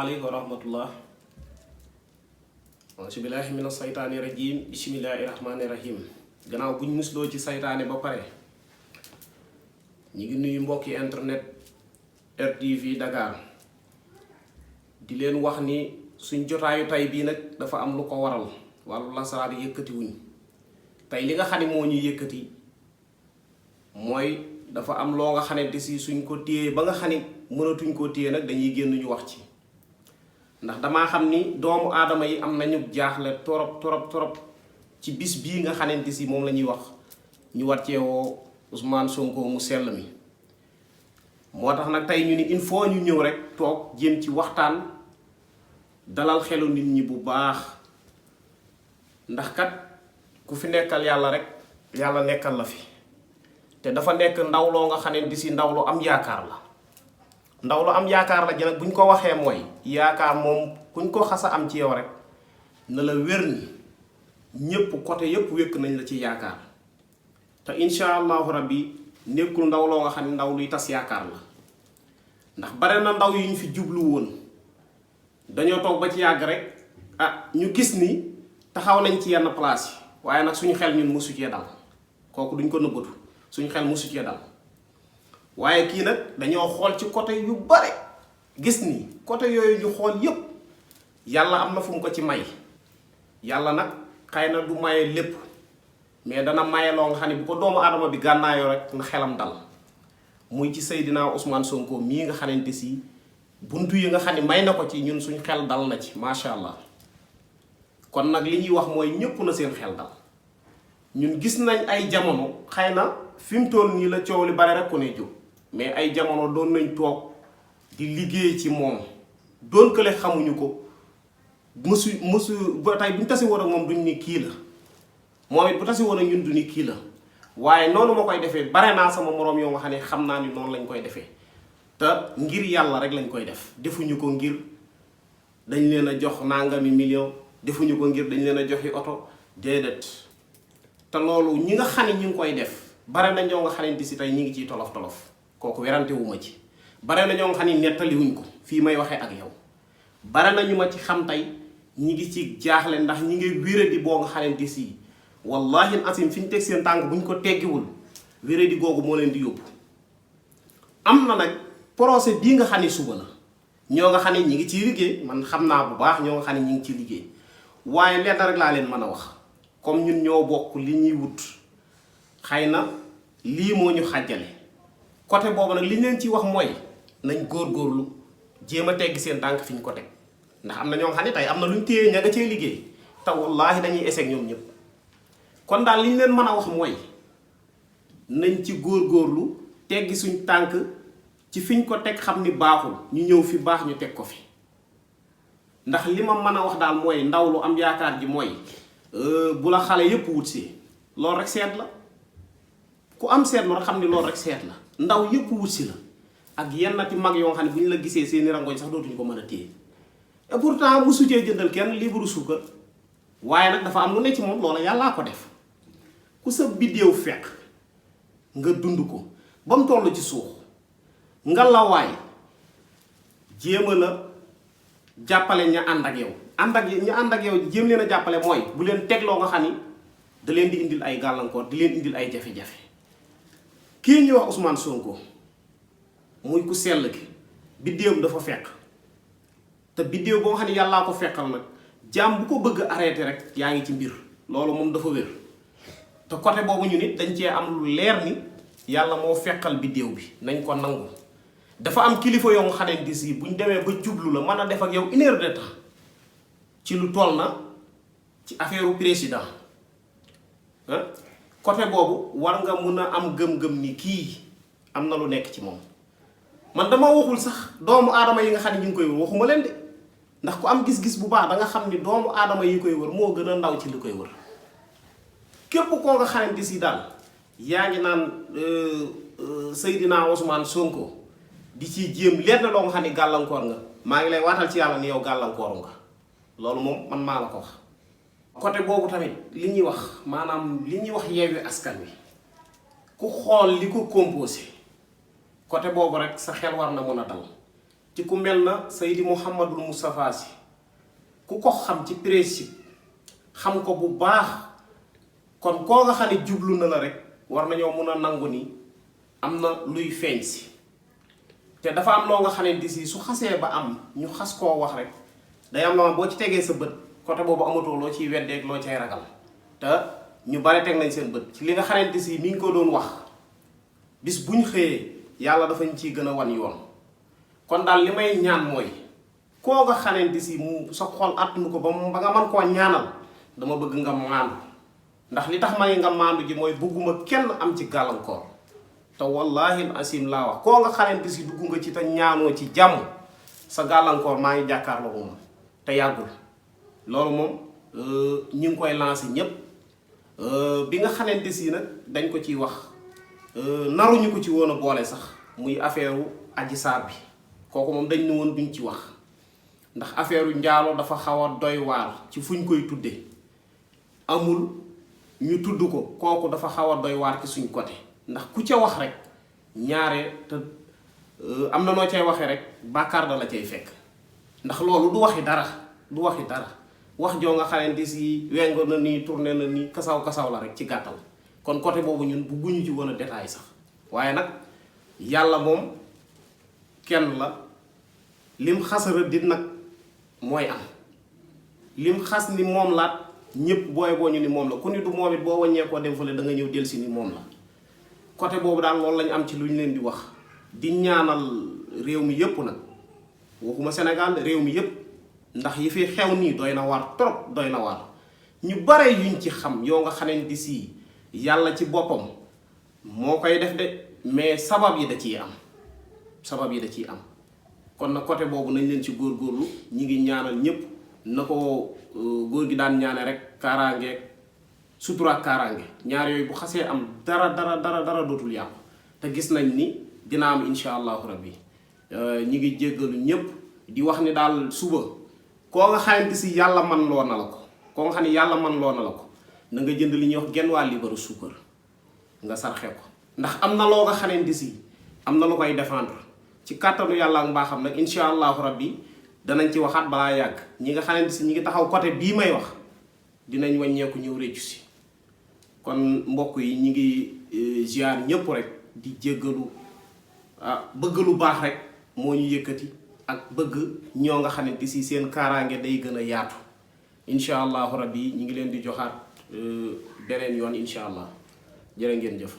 aleykum wa rahmatullah auzubillahi mina saytaani rajim bismillahi rahmaani rahim gannaaw buñ musloo ci saytaane ba pare ñi ngi nuyu mbokki internet RTV Dakar di leen wax ni suñ jotaayu tay bii nag dafa am lu ko waral wàllu lasaraar yëkkati wuñ tey li nga xam ne moo ñu yëkkati mooy dafa am loo nga xamante si suñ ko téyee ba nga xam ne mënatuñ koo téye nag dañuy génn ñu wax ci ndax damaa xam ni doomu aadama yi am nañu jaaxle torop ci bis bii nga xamante si moom la ñuy wax ñu war cee woo Ousmane Sonko mu sell mi moo tax nag tey ñu ni il faut ñu ñëw rek toog jéem ci waxtaan dalal xelu nit ñi bu baax ndax kat ku fi nekkal yàlla rek yàlla nekkal la fi te dafa nekk ndaw loo nga xamante si ndaw lu am yaakaar la ndaw lu am yaakaar la ji nag buñ ko waxee mooy yaakaar moom kuñ ko xasa am ci yow rek na la wér ni ñépp côté yépp wékk nañ la ci yaakaar te insha allahu rabbi nekkul ndaw loo nga xam ne ndaw luy tas yaakaar la ndax bare na ndaw yu ñu fi jublu woon dañoo toog ba ci yàgg rek ñu gis ni taxaw nañ ci yenn place yi waaye nag suñu xel ñun mosu cee dal kooku duñ ko nëbbatu suñu xel mosu cee dal waaye kii nag dañoo xool ci côté yu bare gis ni côté yooyu ñu xool yépp yàlla am na fu mu ko ci may yàlla nag xëy na du maye lépp mais dana maye loo nga xam ne bu ko doomu aadama bi gànnaayoo rek na xelam dal muy ci Seydina Ousmane Sonko mii nga xamante si buntu yi nga xam ne may na ko ci ñun suñ xel dal na ci macha allah kon nag li ñuy wax mooy ñépp na seen xel dal ñun gis nañ ay jamono xëy na fi mu toll nii la coow li bare rek ku ne jóg mais ay jamono doon nañ toog di liggéey ci moom doon kële xamuñu ko mësu ba tey bu ñu tasi woon ak moom duñ ni kii la moom it bu tasi woon ak ñun du ni kii la waaye noonu ma koy defee bare naa sama moroom yoo nga xam ne xam naa ni noonu lañ koy defee te ngir yàlla rek lañ koy def defuñu ko ngir dañ leen a jox nangami million defuñu ko ngir dañ leen a joxi oto déedéet te loolu ñi nga xam ne ñu ngi koy def bare na ñoo nga xamante si tey ñi ngi ciy tolof kooku werante wu ma ci bare na ñoo nga xam ne nettaliwuñ ko fii may waxee ak yow bare na ñu ma ci xam tey ñi ngi ci jaaxle ndax ñi ngi wéradi boo nga xamante si wallahi asim fi ñu teg seen tànk buñ ko teggiwul wéradi googu moo leen di yóbbu am na nag procès bii nga xam ne suba la ñoo nga xam ne ñi ngi ciy liggéey man xam naa bu baax ñoo nga xam ne ñi ngi ciy liggéey waaye lenn rek laa leen mën a wax comme ñun ñoo bokk li ñuy wut xëy na lii moo ñu xàjjale côté boobu nag li ñu leen ci wax mooy nañ góorgóorlu jéem a teggi seen tànk fi ñu ko teg ndax am na ñoo xam ne tey am na lu ñu téye ña nga cee liggéey te wallaahi dañuy échec ñoom ñëpp kon daal li ñu leen mën a wax mooy nañ ci góorgóorlu teggi suñ tànk ci fiñ ko teg xam ni baaxul ñu ñëw fi baax ñu teg ko fi ndax li ma mën a wax daal mooy ndaw lu am yaakaar ji mooy bu la xale yépp wut si loolu rek seet la ku am seetlu rek xam ni loolu rek seet la ndaw yépp wut si la ak yennati mag yoo xam ne bu ñu la gisee seeni rangoñ sax dootuñu ko mën a téye et pourtant mu sutee jëndal kenn liibaru suukar waaye nag dafa am lu ne ci moom loola yàllaa ko def ku sa biddéew fekk nga dund ko ba mu toll ci suux nga la waay jéema la jàppale ña ànd ak yow ña ànd ak yow jéem leen a jàppale mooy bu leen tegloo nga xam ni da leen di indil ay gàllankoor di leen indil ay jafe-jafe kii ñuy wax Ousmane Sonko muy ku sell ki biddéewam dafa fekk te biddéew boo xam ne yàllaa ko fekkal nag jaam bu ko bëgg arrêté rek yaa ngi ci mbir loolu moom dafa wér te côté boobu ñu nit dañ cee am lu leer ni yàlla moo fekkal biddéew bi nañ ko nangu dafa am kilifa yoo nga xamante si buñ demee ba jublu la mën a def ak yow 1 heure de temps ci lu toll na ci affaire président côté boobu war nga mun a am gëm-gëm ni kii am na lu nekk ci moom man dama waxul sax doomu aadama yi nga xam ne ñu ngi koy wër waxuma leen de ndax ku am gis-gis bu baax da nga xam ni doomu aadama yi koy wër moo gën a ndaw ci li koy wër képp koo nga xamante si daal yaa ngi naan Seydina Ousmane Sonko di ci jéem leer na loo nga xam ne gàllankoor nga maa ngi lay waatal ci yàlla ni yow gàllankooru nga loolu moom man maa la ko wax. côté boobu tamit li ñuy wax maanaam li ñuy wax Yewwi Askan Wi ku xool li ko composé côté boobu rek sa xel war na mën a dal ci ku mel na Seydi Mouhamadul Moustapha Sy ku ko xam ci principe xam ko bu baax kon koo nga xam ne jublu na la rek war nañoo mun a nangu ni am na luy feeñ si te dafa am loo nga xamante si su xasee ba am ñu xas koo wax rek day am loo boo ci tegee sa bët côté boobu amatoo loo ciy weddeeg loo cay ragal te ñu bare teg nañ seen bët ci li nga xamante si mi ngi ko doon wax bis buñ xëyee yàlla dafa ñu ciy gën a wan yoon kon daal li may ñaan mooy koo nga xamante si mu sa xol attunu ko ba nga mën koo ñaanal dama bëgg nga maandu ndax li tax ma ne nga maandu ji mooy bëgguma kenn am ci gàllankoor te wallahi asim laa wax koo nga xamante si dugg nga ci te ñaanoo ci jàmm sa gàllankoor maa ngi jàkkaarloo moom te yàggul loolu moom ñu ngi koy lancé ñépp bi nga xamante si nag dañ ko ciy wax naruñu ko ci woon a boole sax muy affaire Adji Sarr bi kooku moom dañ ne woon duñ ci wax ndax affaire yu njaalo dafa xaw a doy waar ci fuñ koy tudde amul ñu tudd ko kooku dafa xaw a doy waar ci suñ côté ndax ku ca wax rek ñaare te am na noo cay waxee rek bàkkaar da la cay fekk ndax loolu du waxi dara wax joo nga xamante si wengo na nii tourné na nii kasaw la rek ci gàttal kon côté boobu ñun bugguñu ci woon a détail sax waaye nag yàlla moom kenn la lim xasara dit nag mooy am lim xas ni moom laat ñépp booy boo ñu ni moom la ku ni du moom it boo wàññee koo dem fële da nga ñëw delsi ni moom la côté boobu daal loolu lañu am ci lu ñu leen di wax di ñaanal réew mi yépp nag waxuma Sénégal réew mi yépp ndax yi fi xew nii doy na waar trop doy na waar ñu bare yuñ ci xam yoo nga xamante si yàlla ci boppam moo koy def de mais sabab yi da ciy am kon na côté boobu nañ leen ci góorgóorlu ñi ngi ñaanal ñépp na ko góor gi daan ñaane rek kaaraange sutura ak kaaraange ñaar yooyu bu xasee am dara dootul yàqu te gis nañ ni dina am insha allahu rabbi ñi ngi jéggalu ñépp di wax ni daal suba koo nga xamante si yàlla man loo na la ko koo nga xam ne yàlla man loo na la ko na nga jënd li ñuy wax genn waa liibaru suukar nga sarxe ko ndax am na loo nga xamante si am na lu koy défendre ci kàttanu yàlla ak mbaaxam nag insha allahu rabbi danañ ci waxaat balaa yàgg ñi nga xamante si ñi ngi taxaw côté bii may wax dinañ wàññeeku ñëw réccu si kon mbokk yi ñi ngi ziar ñépp rek di jéggalu bëgg lu baax rek moo ñu yëkkati ak bëgg ñoo nga xamante si seen kaaraange day gën a yaatu insha allahu rabbi ñi ngi leen di joxaat beneen yoon insha allah jërë ngeen jëf